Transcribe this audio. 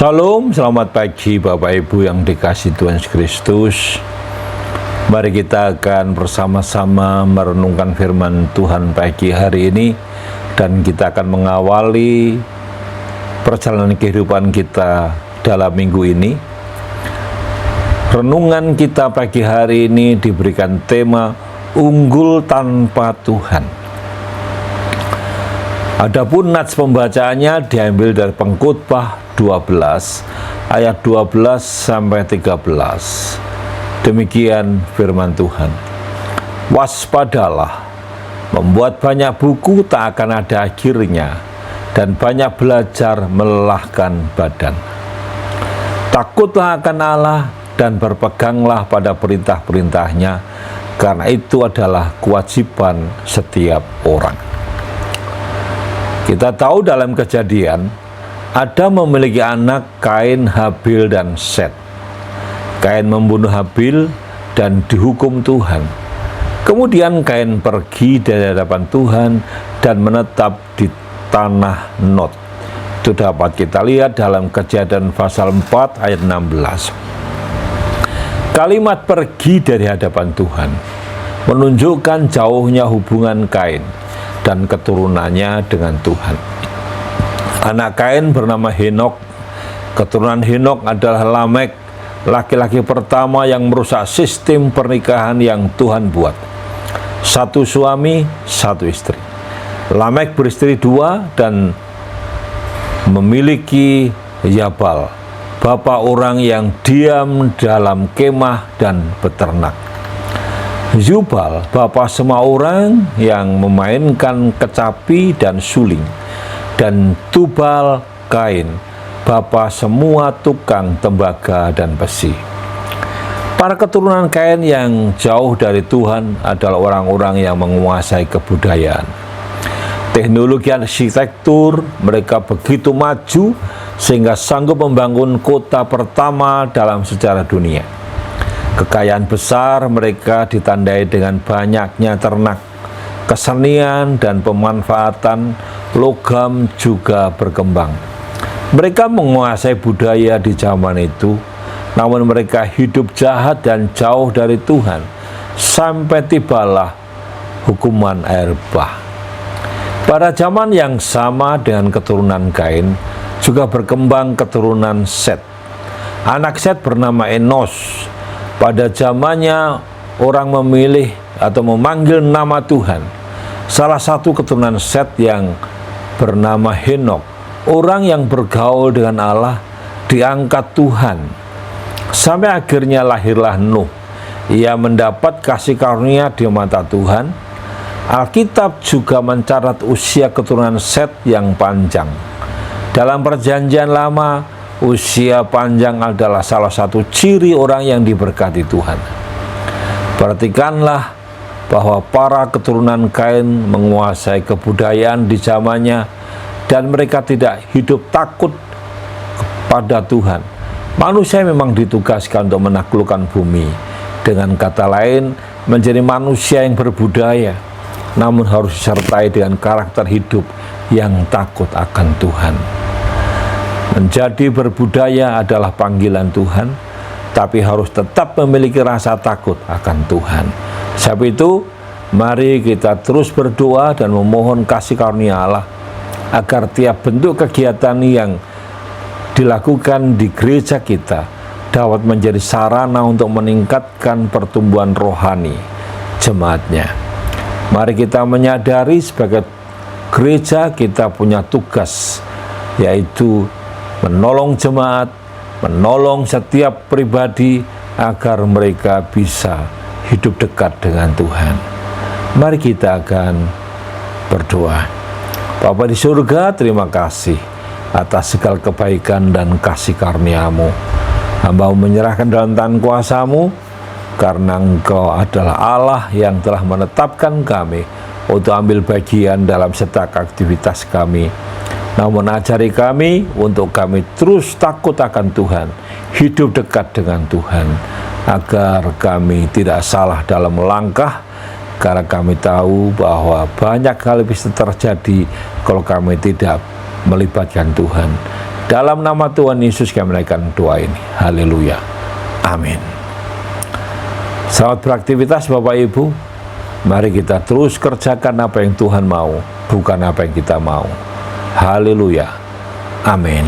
Shalom, selamat pagi Bapak Ibu yang dikasihi Tuhan Yesus Kristus. Mari kita akan bersama-sama merenungkan firman Tuhan pagi hari ini, dan kita akan mengawali perjalanan kehidupan kita dalam minggu ini. Renungan kita pagi hari ini diberikan tema unggul tanpa Tuhan. Adapun nats pembacaannya diambil dari Pengkhotbah 12 ayat 12 sampai 13. Demikian firman Tuhan. Waspadalah, membuat banyak buku tak akan ada akhirnya, dan banyak belajar melelahkan badan. Takutlah akan Allah dan berpeganglah pada perintah-perintahnya, karena itu adalah kewajiban setiap orang. Kita tahu dalam Kejadian, Adam memiliki anak Kain, Habil, dan Set. Kain membunuh Habil dan dihukum Tuhan. Kemudian Kain pergi dari hadapan Tuhan dan menetap di tanah Nod. Itu dapat kita lihat dalam Kejadian pasal 4 ayat 16. Kalimat pergi dari hadapan Tuhan menunjukkan jauhnya hubungan Kain dan keturunannya dengan Tuhan. Anak Kain bernama Henokh. Keturunan Henokh adalah Lamek, laki-laki pertama yang merusak sistem pernikahan yang Tuhan buat. Satu suami, satu istri. Lamek beristri dua dan memiliki Yabal, bapak orang yang diam dalam kemah dan beternak. Yubal, bapak semua orang yang memainkan kecapi dan suling. Dan Tubal Kain, bapak semua tukang tembaga dan besi. Para keturunan Kain yang jauh dari Tuhan adalah orang-orang yang menguasai kebudayaan. Teknologi arsitektur mereka begitu maju sehingga sanggup membangun kota pertama dalam sejarah dunia. Kekayaan besar mereka ditandai dengan banyaknya ternak. Kesenian dan pemanfaatan logam juga berkembang. Mereka menguasai budaya di zaman itu, namun mereka hidup jahat dan jauh dari Tuhan, sampai tibalah hukuman air bah. Pada zaman yang sama dengan keturunan Kain, juga berkembang keturunan Set. Anak Set bernama Enos. Pada zamannya orang memilih atau memanggil nama Tuhan. Salah satu keturunan Set yang bernama Henokh, orang yang bergaul dengan Allah, diangkat Tuhan. Sampai akhirnya lahirlah Nuh. Ia mendapat kasih karunia di mata Tuhan. Alkitab juga mencatat usia keturunan Set yang panjang. Dalam perjanjian lama, usia panjang adalah salah satu ciri orang yang diberkati Tuhan. Perhatikanlah bahwa para keturunan Kain menguasai kebudayaan di zamannya, dan mereka tidak hidup takut pada Tuhan. Manusia memang ditugaskan untuk menaklukkan bumi. Dengan kata lain, menjadi manusia yang berbudaya, namun harus disertai dengan karakter hidup yang takut akan Tuhan. Menjadi berbudaya adalah panggilan Tuhan, tapi harus tetap memiliki rasa takut akan Tuhan. Sebab itu, mari kita terus berdoa dan memohon kasih karunia Allah, agar tiap bentuk kegiatan yang dilakukan di gereja kita dapat menjadi sarana untuk meningkatkan pertumbuhan rohani jemaatnya. Mari kita menyadari sebagai gereja kita punya tugas, yaitu menolong jemaat, menolong setiap pribadi agar mereka bisa hidup dekat dengan Tuhan. Mari kita akan berdoa. Bapa di surga, terima kasih atas segala kebaikan dan kasih karunia-Mu. Hamba menyerahkan dalam tangan kuasa-Mu, karena Engkau adalah Allah yang telah menetapkan kami untuk ambil bagian dalam setiap aktivitas kami. Namun ajari kami untuk kami terus takut akan Tuhan, hidup dekat dengan Tuhan, agar kami tidak salah dalam langkah, karena kami tahu bahwa banyak hal bisa terjadi kalau kami tidak melibatkan Tuhan. Dalam nama Tuhan Yesus kami menaikkan doa ini. Haleluya. Amin. Selamat beraktivitas Bapak Ibu. Mari kita terus kerjakan apa yang Tuhan mau, bukan apa yang kita mau. Haleluya. Amin.